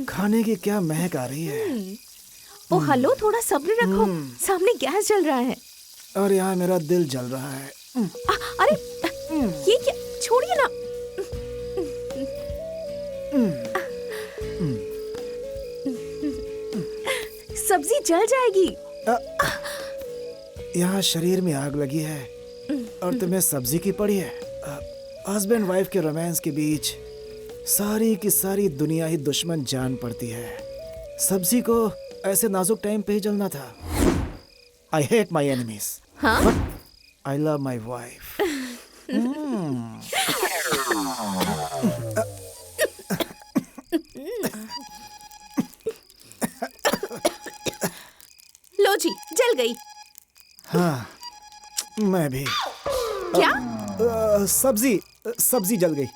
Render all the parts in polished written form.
खाने की क्या महक आ रही है। ओ हेलो, थोड़ा सब्र रखो, सामने गैस जल रहा है। और यहाँ मेरा दिल जल रहा है। अरे ये क्या, छोड़िए ना। सब्जी जल जाएगी। यहाँ शरीर में आग लगी है और तुम्हें सब्जी की पड़ी है। हस्बैंड वाइफ के रोमांस के बीच सारी की सारी दुनिया ही दुश्मन जान पड़ती है। सब्जी को ऐसे नाजुक टाइम पे ही जलना था। I hate my enemies, but I love my wife. लो जी, जल गई। हाँ, मैं भी। क्या? सब्जी जल गई।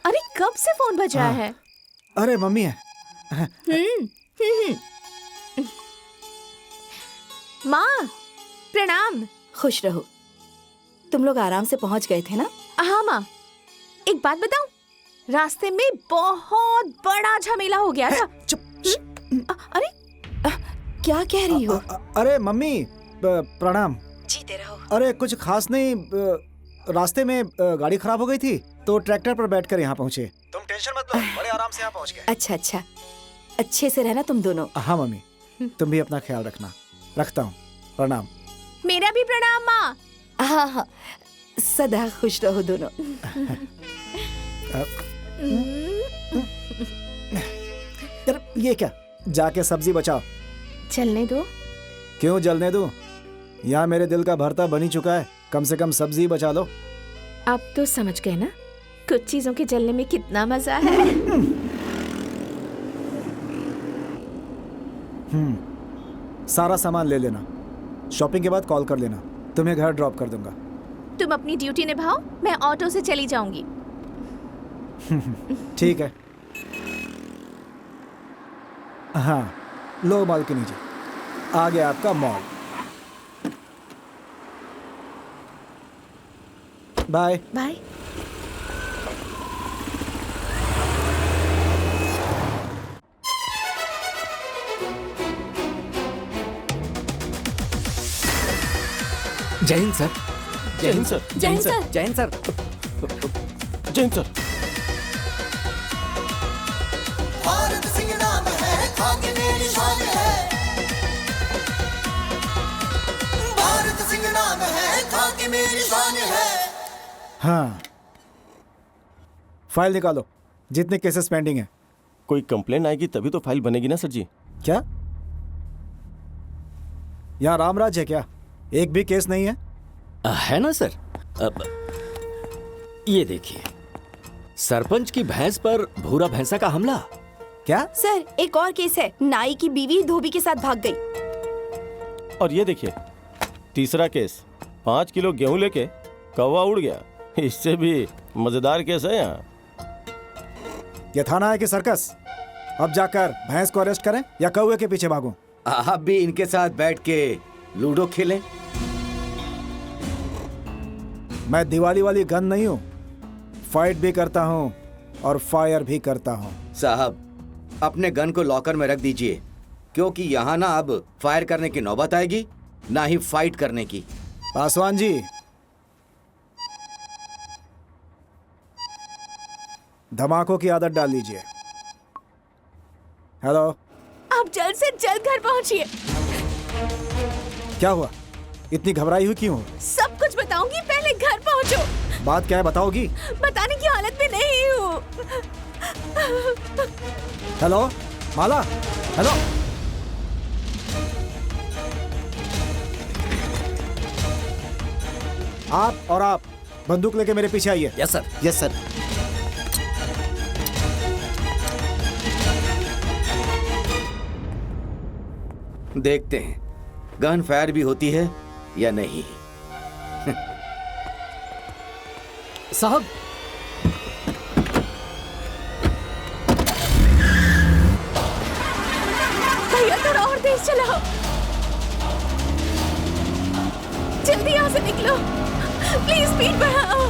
अरे कब से फोन बज रहा है? अरे मम्मी है। माँ प्रणाम। खुश रहो। तुम लोग आराम से पहुंच गए थे ना? हाँ माँ, एक बात बताऊं, रास्ते में बहुत बड़ा झमेला हो गया था। चुप। अरे क्या कह रही हो? अरे मम्मी प्रणाम। जीते रहो। अरे कुछ खास नहीं, रास्ते में गाड़ी खराब हो गई थी तो ट्रैक्टर पर बैठकर यहाँ पहुँचे। तुम टेंशन मत लो, बड़े आराम से यहाँ पहुँच गए। अच्छा, अच्छे से रहना तुम दोनों। हाँ मम्मी, तुम भी अपना ख्याल रखना। रखता हूँ, प्रणाम। मेरा भी प्रणाम माँ। हाँ, सदा खुश रहो दोनों। ये क्या, जाके सब्जी बचाओ। चलने दो। क्यों जलने दूं? यहाँ मेरे दिल का भरता बनी चुका है, कम से कम सब्जी बचा लो। अब तो समझ गए ना कुछ चीजों के जलने में कितना मजा है। सारा सामान ले लेना, शॉपिंग के बाद कॉल कर लेना, तुम्हें घर ड्रॉप कर दूंगा। तुम अपनी ड्यूटी निभाओ, मैं ऑटो से चली जाऊंगी। ठीक है। हाँ, लो बालकनी जी, आ गया आपका मॉल। Bye bye. जय हिंद सर। जय हिंद सर। जय हिंद सर। जय हिंद सर। जय हिंद सर। भारत सिंह नाम है, खाके मेरी शान है। भारत सिंह नाम है, खाके मेरी शान है। हाँ, फाइल निकालो, जितने केसेस पेंडिंग हैं। कोई कंप्लेन आएगी तभी तो फाइल बनेगी ना सर जी। क्या यहाँ रामराज है क्या? एक भी केस नहीं है? है ना सर। अब ये देखिए, सरपंच की भैंस पर भूरा भैंसा का हमला। क्या? सर, एक और केस है, नाई की बीवी धोबी के साथ भाग गई। और ये देखिए, तीसरा केस, 5 किलो गेहूं लेके कौवा उड़ गया। इससे भी मजेदार केस है यहाँ। ये थाना है कि सर्कस? अब जाकर भैंस को अरेस्ट करें या कौवे के पीछे भागूं? आप भी इनके साथ बैठ के लूडो खेलें। मैं दिवाली वाली गन नहीं हूँ, फाइट भी करता हूँ और फायर भी करता हूँ। साहब, अपने गन को लॉकर में रख दीजिए, क्योंकि यहाँ ना अब फायर करने की नौबत आएगी, ना ही फाइट करने की। पासवान जी, धमाकों की आदत डाल लीजिए। हेलो, आप जल्द से जल्द घर पहुंचिए। क्या हुआ? इतनी घबराई हुई क्यों हो? सब कुछ बताऊंगी, पहले घर पहुंचो। बात क्या है, बताओगी? बताने की हालत में नहीं हूँ। हेलो माला, हेलो। आप और आप बंदूक लेके मेरे पीछे आइए। Yes sir. Yes sir. देखते हैं गन फायर भी होती है या नहीं। साहब, भैया थोड़ा और तेज चलाओ, जल्दी यहाँ से निकलो, प्लीज स्पीड बढ़ाओ।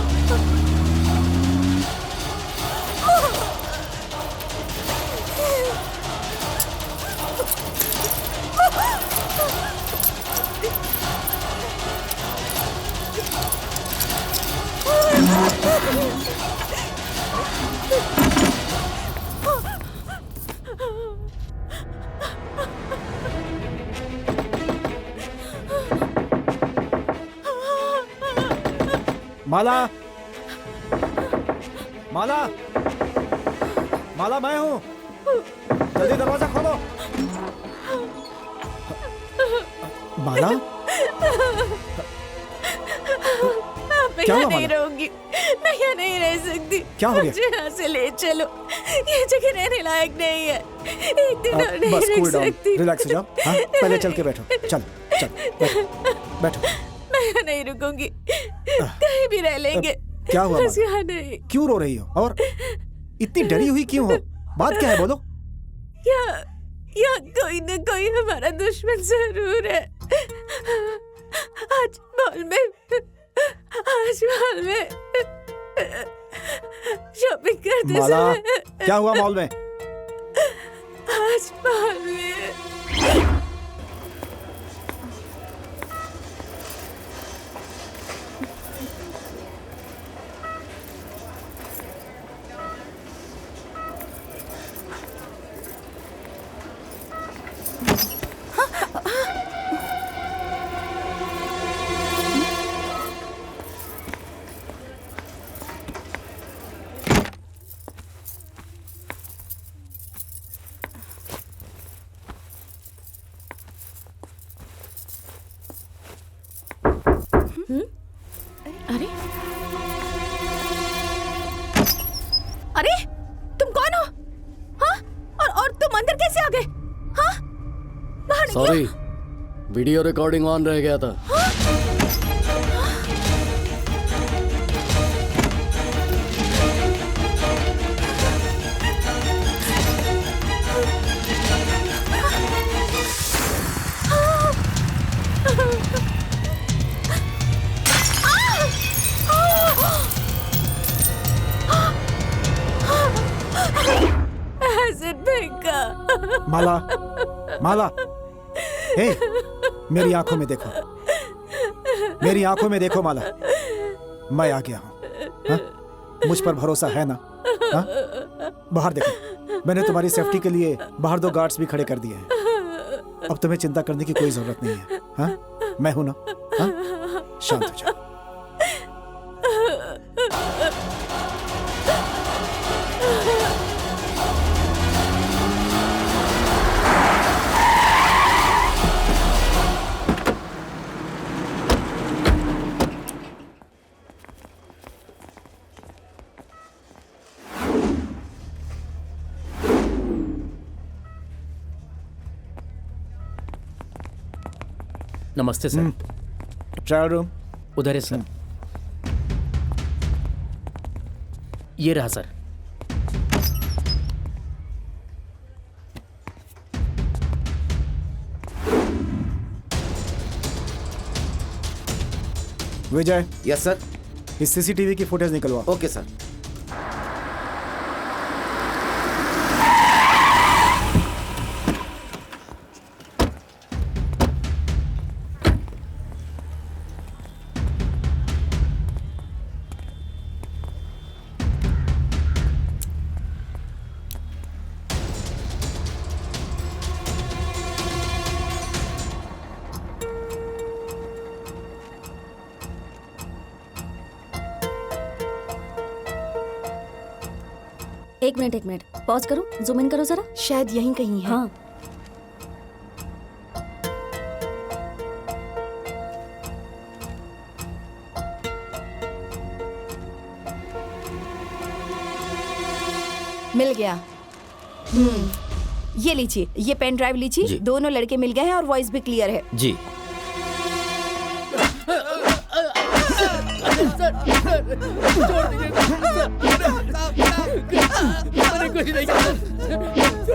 माला, माला, माला, मैं हूँ। जल्दी दरवाजा खोलो। माला, मैं क्या यहाँ हुआ, नहीं माला? रहूंगी, मैं यहाँ नहीं रह सकती। क्या हो गया? मुझे यहाँ से ले चलो, ये जगह रहने लायक नहीं है। एक दिन और नहीं बस रह कूल डाउन, सकती। रिलैक्स हो जाओ। हाँ, पहले चल के बैठो। चल, चल, बैठो, बैठो। मैं यहाँ नहीं रुकूंगी, कहीं भी रह लेंगे। क्या हुआ, बस माला? यहाँ नहीं। क्यों रो रही हो और इतनी डरी हुई क्यों हो? बात क्या है, बोलो। यहाँ कोई न कोई हमारा दुश्मन जरूर है। आज मॉल में शॉपिंग करते माला, समय क्या हुआ मॉल में? आज मॉल में अरे अरे तुम कौन हो? हाँ? और तुम अंदर कैसे आ गए? हाँ? बाहर निकलो। सॉरी, वीडियो रिकॉर्डिंग ऑन रह गया था। एसिड फेंका। माला, माला, हे, मेरी आंखों में देखो, मेरी आंखों में देखो माला, मैं आ गया हूँ। हाँ? मुझ पर भरोसा है ना? हाँ? बाहर देखो, मैंने तुम्हारी सेफ्टी के लिए बाहर 2 गार्ड्स भी खड़े कर दिए हैं। अब तुम्हें चिंता करने की कोई जरूरत नहीं है। हाँ? मैं हूं ना? हाँ? शांत हो जाओ। नमस्ते सर। ट्रायल रूम उधर है सर। ये रहा सर। Vijay, yes sir. इस सीसीटीवी की फुटेज निकलवाओ। Okay sir. एक मिनट पॉज करो, जूम इन करो जरा। शायद यहीं कहीं है। हाँ, मिल गया। ये लीजिए, ये पेन ड्राइव लीजिए। जी। दोनों लड़के मिल गए हैं और वॉइस भी क्लियर है। जी।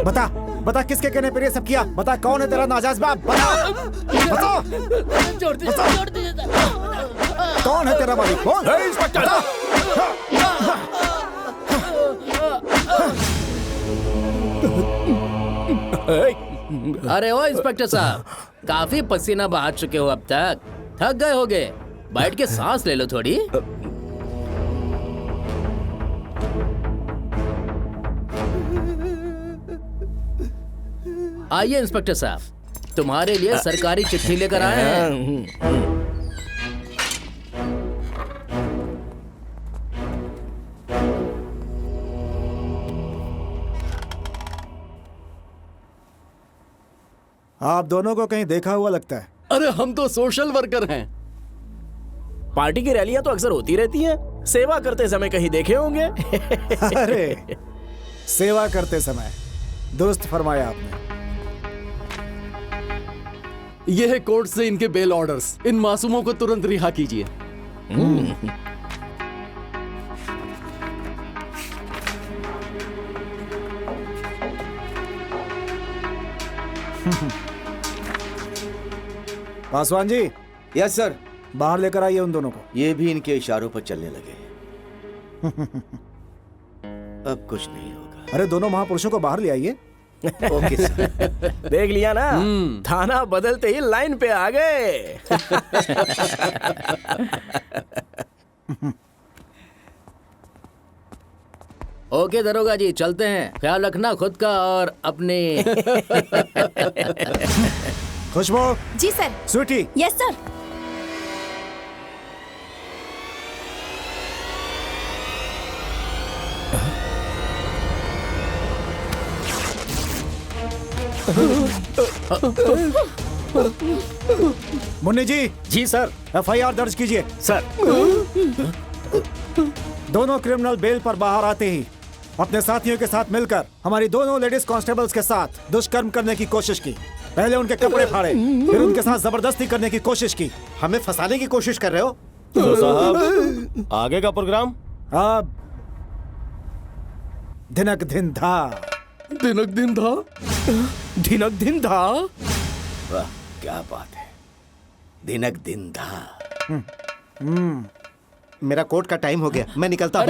बता, बता किसके कहने पर ये सब किया? बता कौन है तेरा नाजायज बाप? बता, बता, बता। कौन है तेरा मालिक? कौन? बता। अरे ओ इंस्पेक्टर साहब, काफी पसीना बहा चुके हो अब तक, थक गए होगे, बैठ के सांस ले लो थोड़ी। आइए इंस्पेक्टर साहब, तुम्हारे लिए सरकारी चिट्ठी लेकर आए हैं। आप दोनों को कहीं देखा हुआ लगता है। अरे हम तो सोशल वर्कर हैं। पार्टी की रैलियां तो अक्सर होती रहती हैं, सेवा करते समय कहीं देखे होंगे। अरे सेवा करते समय, दुरुस्त फरमाया आपने। ये है कोर्ट से इनके बेल ऑर्डर्स। इन मासूमों को तुरंत रिहा कीजिए। Paswan ji, yes sir. बाहर लेकर आइए उन दोनों को। ये भी इनके इशारों पर चलने लगे। अब कुछ नहीं होगा। अरे दोनों महापुरुषों को बाहर ले आइए। Okay sir. देख लिया ना, थाना बदलते ही लाइन पे आ गए। ओके दरोगा जी, चलते हैं। ख्याल रखना खुद का और अपने। खुशबू, जी sir. Sweetie, yes sir. Munni ji, जी सर। FIR दर्ज कीजिए। सर, दोनों क्रिमिनल बेल पर बाहर आते ही अपने साथियों के साथ मिलकर हमारी दोनों लेडीज कांस्टेबल्स के साथ दुष्कर्म करने की कोशिश की। पहले उनके कपड़े फाड़े, फिर उनके साथ जबरदस्ती करने की कोशिश की। हमें फंसाने की कोशिश कर रहे हो? तो साहब, आगे का प्रोग्राम? अब दिनक दिन धा। दिनक दिन था। दिनक दिन था। वाह, क्या बात है। दिनक दिन था। मेरा कोर्ट का टाइम हो गया, मैं निकलता हूँ।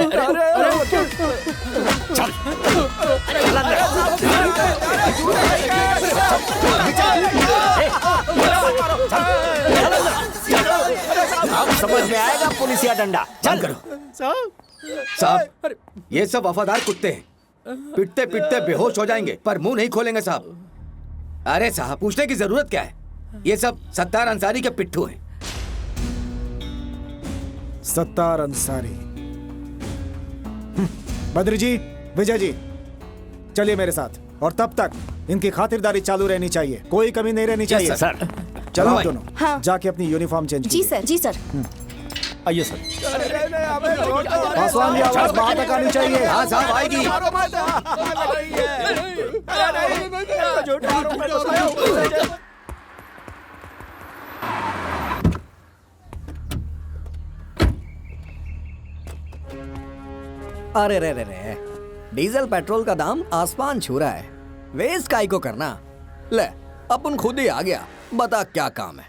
अब समझ में आएगा पुलिसिया डंडा। चल करो साहब। ये सब वफादार कुत्ते हैं, पिटते पिटते बेहोश हो जाएंगे पर मुंह नहीं खोलेंगे साहब। अरे साहब, पूछने की जरूरत क्या है? ये सब सत्तार अंसारी के पिट्ठू हैं। सत्तार अंसारी। बद्री जी, विजय जी, चलिए मेरे साथ। और तब तक इनकी खातिरदारी चालू रहनी चाहिए, कोई कमी नहीं रहनी चाहिए। सर। चलो आप भाई। दोनों हाँ। जाके अपनी यूनिफॉर्म चेंज जी सर। जी सर। आइए सर। पासवान की आवाज बाहर तक आनी चाहिए। हाँ साहब, आएगी। अरे रे रे रे, डीजल पेट्रोल का दाम आसमान छू रहा है। वेस्ट काई को करना। ले, अपन खुद ही आ गया। बता क्या काम है?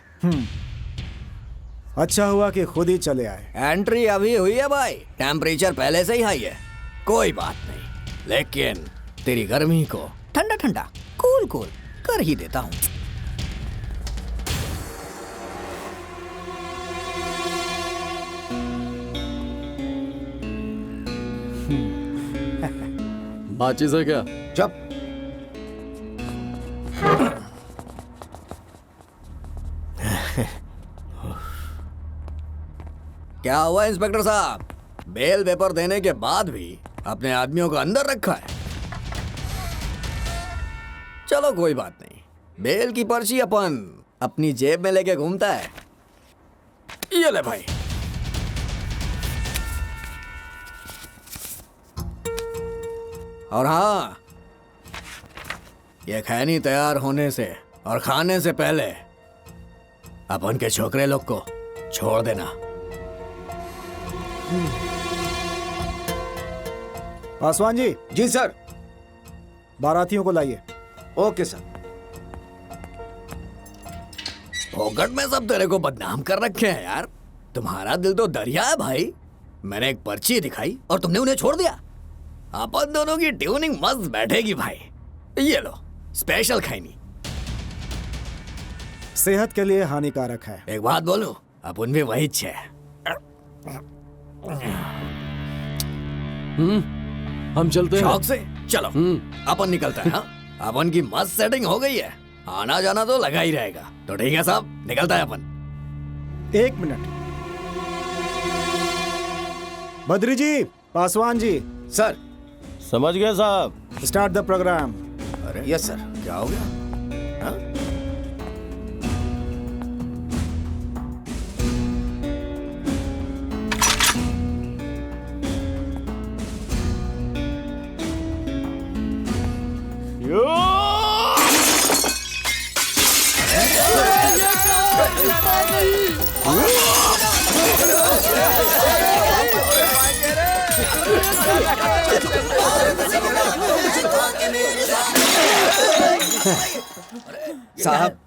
अच्छा हुआ कि खुद ही चले आए। एंट्री अभी हुई है भाई, टेम्परेचर पहले से ही हाई है। कोई बात नहीं, लेकिन तेरी गर्मी को ठंडा ठंडा कूल कूल कर ही देता हूँ। माचिस है क्या? चुप। क्या हुआ इंस्पेक्टर साहब? बेल पेपर देने के बाद भी अपने आदमियों को अंदर रखा है। चलो कोई बात नहीं, बेल की पर्ची अपन अपनी जेब में लेके घूमता है। ये ले भाई। और हाँ, ये खैनी तैयार होने से और खाने से पहले अपन के छोकरे लोग को छोड़ देना। पासवान जी। जी सर। बारातियों को लाइए। Okay sir. फोकट में सब तेरे को बदनाम कर रखे हैं यार। तुम्हारा दिल तो दरिया है भाई। मैंने एक पर्ची दिखाई और तुमने उन्हें छोड़ दिया। अपन दोनों की ट्यूनिंग मस्त बैठेगी भाई। ये लो, स्पेशल खैनी। सेहत के लिए हानिकारक है। एक बात बोलूं, अपन भी वही छे। हम चलते हैं। शौक से चलो, अपन निकलते हैं। हाँ? अपन की मस्त सेटिंग हो गई है, आना जाना तो लगा ही रहेगा। तो ठीक है साहब, निकलता है अपन। 1 मिनट। बद्री जी, पासवान जी। सर। समझ गए साहब। Start the programme. अरे यस सर। क्या हो गया? हाँ? साहब,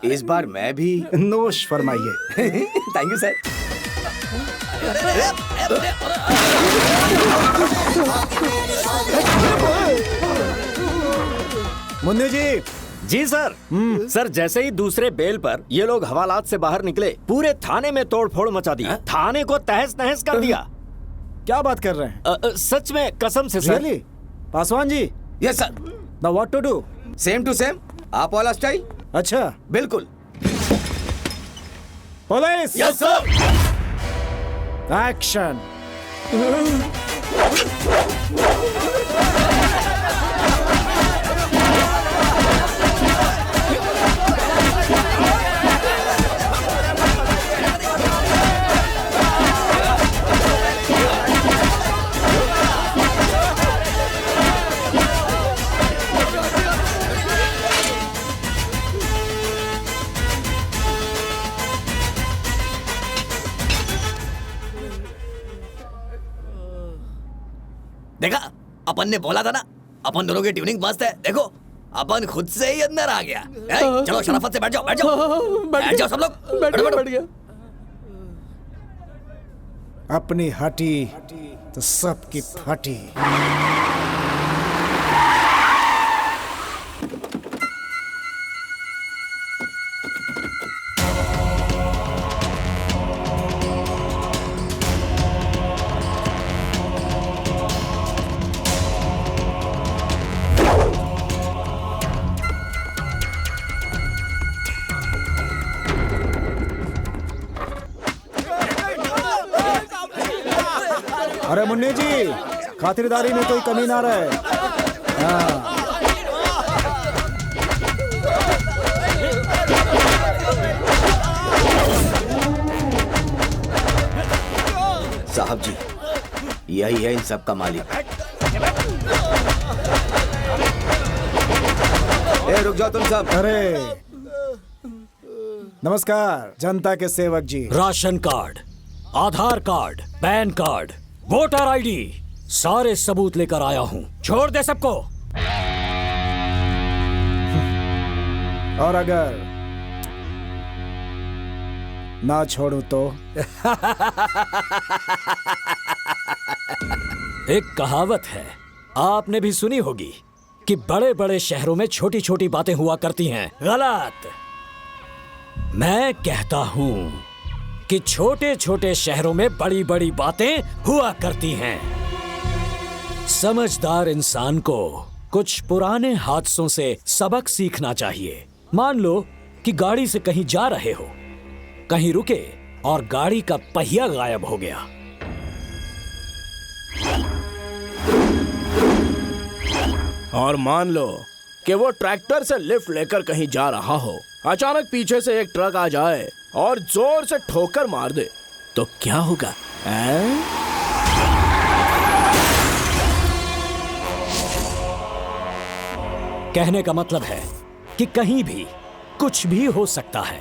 इस बार मैं भी। नोश फरमाइए। Thank you sir. Munni ji. जी सर। सर जैसे ही दूसरे बेल पर ये लोग हवालात से बाहर निकले, पूरे थाने में तोड़फोड़ मचा दी। थाने को तहस नहस कर दिया। क्या बात कर रहे हैं? सच में, कसम से sir. Really? Paswan ji. Yes sir. Now what to do? Same to same, आप वाला स्टाइल। अच्छा, बिल्कुल। पुलिस। Yes sir. एक्शन। देखा, अपन ने बोला था ना, अपन दोनों की ट्यूनिंग मस्त है। देखो, अपन खुद से ही अंदर आ गया। चलो शराफत से बैठ जाओ, बैठ जाओ, बैठ जाओ सब लोग। बैठ गया। अपनी हटी तो सबकी फटी। अरे मुन्नी जी, खातिरदारी में कोई कमी ना रहे। हाँ। साहब जी, यही है इन सब का मालिक। रुक जाओ तुम सब। अरे नमस्कार, जनता के सेवक जी। Ration card, Aadhaar card, PAN card, voter ID, सारे सबूत लेकर आया हूँ। छोड़ दे सबको। और अगर ना छोड़ू तो? एक कहावत है, आपने भी सुनी होगी, कि बड़े बड़े शहरों में छोटी छोटी बातें हुआ करती हैं। गलत। मैं कहता हूं कि छोटे छोटे शहरों में बड़ी बड़ी बातें हुआ करती हैं। समझदार इंसान को कुछ पुराने हादसों से सबक सीखना चाहिए। मान लो कि गाड़ी से कहीं जा रहे हो, कहीं रुके और गाड़ी का पहिया गायब हो गया। और मान लो कि वो ट्रैक्टर से लिफ्ट लेकर कहीं जा रहा हो, अचानक पीछे से एक ट्रक आ जाए और जोर से ठोकर मार दे, तो क्या होगा? कहने का मतलब है कि कहीं भी कुछ भी हो सकता है।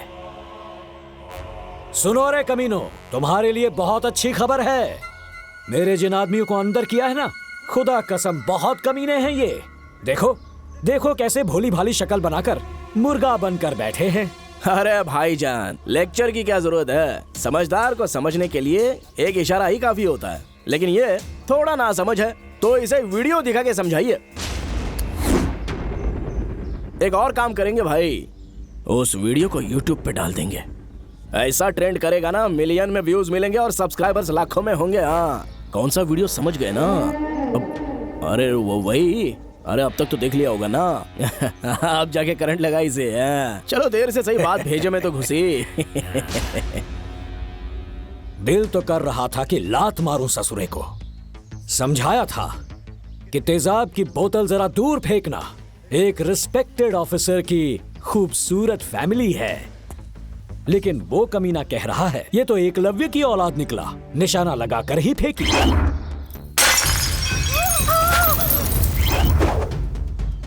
सुनो रे कमीनो, तुम्हारे लिए बहुत अच्छी खबर है। मेरे जिन आदमियों को अंदर किया है ना, खुदा कसम बहुत कमीने हैं ये। देखो देखो कैसे भोली भाली शक्ल बनाकर मुर्गा बनकर बैठे हैं। अरे भाईजान, लेक्चर की क्या जरूरत है? समझदार को समझने के लिए एक इशारा ही काफी होता है। लेकिन ये थोड़ा ना समझ है, तो इसे वीडियो दिखा के समझाइए। एक और काम करेंगे भाई, उस वीडियो को YouTube पे डाल देंगे। ऐसा ट्रेंड करेगा ना, मिलियन में व्यूज मिलेंगे और सब्सक्राइबर्स लाखों में होंगे। हाँ, कौन सा वीडियो समझ गए ना? अरे वो वही, अरे अब तक तो देख लिया होगा ना। अब जाके करंट लगा इसे। चलो देर से सही, बात भेजे में तो घुसी। दिल तो कर रहा था कि लात मारूं ससुरे को। समझाया था कि तेजाब की बोतल जरा दूर फेंकना, एक रिस्पेक्टेड ऑफिसर की खूबसूरत फैमिली है। लेकिन वो कमीना कह रहा है ये तो एकलव्य की औलाद निकला, निशाना लगाकर ही फेंकी।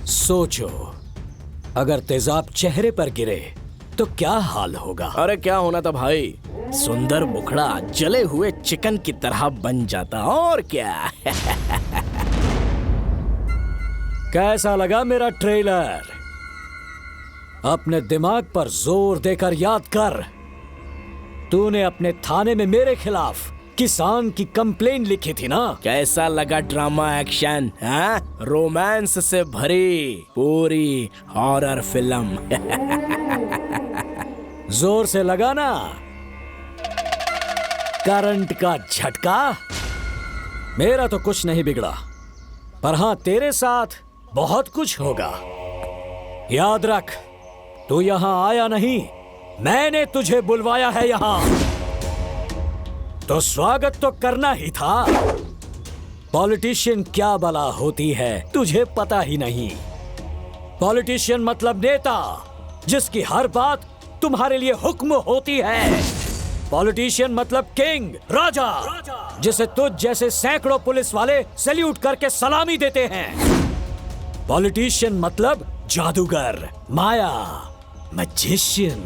सोचो, अगर तेजाब चेहरे पर गिरे तो क्या हाल होगा? अरे क्या होना था भाई, सुंदर मुखड़ा जले हुए चिकन की तरह बन जाता, और क्या। कैसा लगा मेरा ट्रेलर? अपने दिमाग पर जोर देकर याद कर। तूने अपने थाने में मेरे खिलाफ किसान की कंप्लेन लिखी थी ना? कैसा लगा ड्रामा एक्शन? हाँ, रोमांस से भरी पूरी हॉरर फिल्म। जोर से लगा ना करंट का झटका? मेरा तो कुछ नहीं बिगड़ा, पर हाँ तेरे साथ बहुत कुछ होगा। याद रख, तू यहां आया नहीं, मैंने तुझे बुलवाया है यहां, तो स्वागत तो करना ही था। पॉलिटिशियन क्या बला होती है तुझे पता ही नहीं। पॉलिटिशियन मतलब नेता, जिसकी हर बात तुम्हारे लिए हुक्म होती है। पॉलिटिशियन मतलब किंग, राजा, जिसे तुझ जैसे सैकड़ों पुलिस वाले सैल्यूट करके सलामी देते हैं। पॉलिटिशियन मतलब जादूगर, माया, मैजिशियन।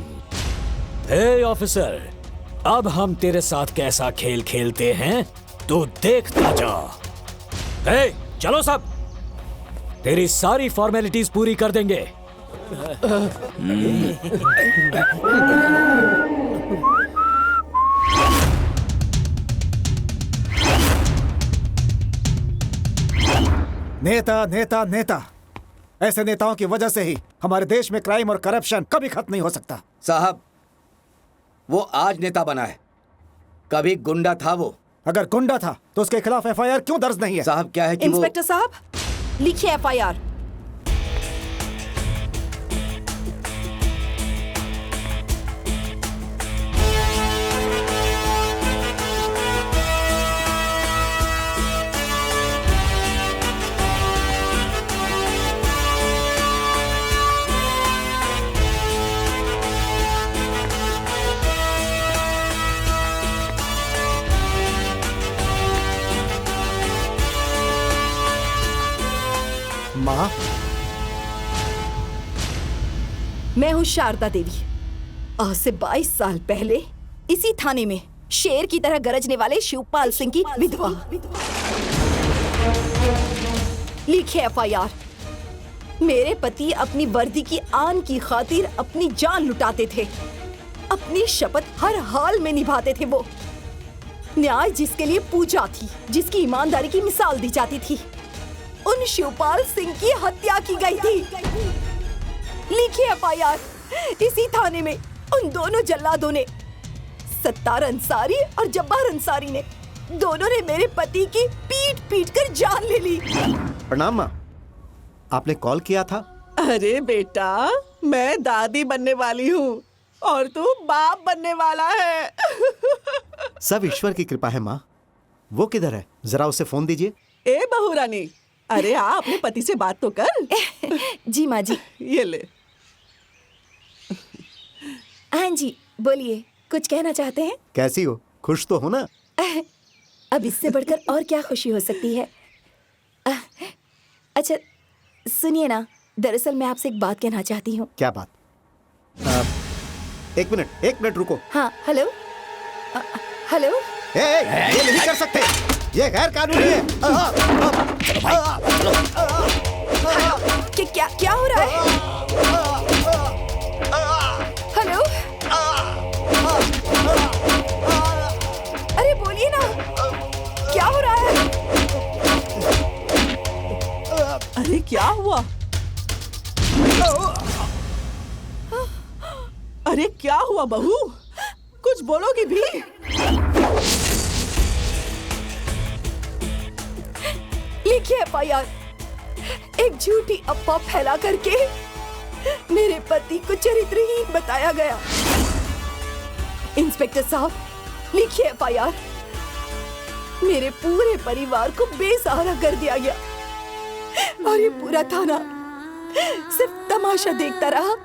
हे ऑफिसर, अब हम तेरे साथ कैसा खेल खेलते हैं तो देखता जा। हे, चलो सब, तेरी सारी फॉर्मेलिटीज पूरी कर देंगे। नेता नेता नेता, ऐसे नेताओं की वजह से ही हमारे देश में क्राइम और करप्शन कभी खत्म नहीं हो सकता। साहब, वो आज नेता बना है, कभी गुंडा था वो। अगर गुंडा था तो उसके खिलाफ एफआईआर क्यों दर्ज नहीं है? साहब क्या है कि इंस्पेक्टर साहब, लिखिए एफआईआर। माँ, मैं हूँ शारदा देवी। आज से 22 साल पहले इसी थाने में शेर की तरह गरजने वाले शिवपाल सिंह की विधवा। लिखे एफआईआर। मेरे पति अपनी वर्दी की आन की खातिर अपनी जान लुटाते थे, अपनी शपथ हर हाल में निभाते थे। वो न्याय जिसके लिए पूजा थी, जिसकी ईमानदारी की मिसाल दी जाती थी, उन शिवपाल सिंह की हत्या की गई थी। लिखिए एफआईआर। इसी थाने में उन दोनों जल्लादों ने, सत्तार अंसारी और जब्बार अंसारी ने, दोनों ने मेरे पति की पीट पीट कर जान ले ली। प्रणाम माँ, आपने कॉल किया था? अरे बेटा, मैं दादी बनने वाली हूँ और तू बाप बनने वाला है। सब ईश्वर की कृपा है माँ। वो किधर है? जरा उसे फोन दीजिए। ए बहू रानी, अरे आ अपने पति से बात तो कर। जी माँ जी। ये ले। हाँ जी, बोलिए, कुछ कहना चाहते हैं? कैसी हो? खुश तो हो ना? अब इससे बढ़कर और क्या खुशी हो सकती है। अच्छा सुनिए ना, दरअसल मैं आपसे एक बात कहना चाहती हूँ। क्या बात? एक मिनट रुको। हाँ, हेलो हेलो। ये नहीं कर सकते, ये गैर कानूनी है। क्या हो रहा है? हेलो, अरे बोलिए ना, क्या हो रहा है? अरे क्या हुआ? अरे क्या हुआ बहू, कुछ बोलोगी भी? लिखिए एफआईआर। एक झूठी अफवाह फैला करके मेरे पति को चरित्रहीन बताया गया। इंस्पेक्टर साहब, लिखिए एफआईआर। मेरे पूरे परिवार को बेसहारा कर दिया गया और ये पूरा थाना सिर्फ तमाशा देखता रहा।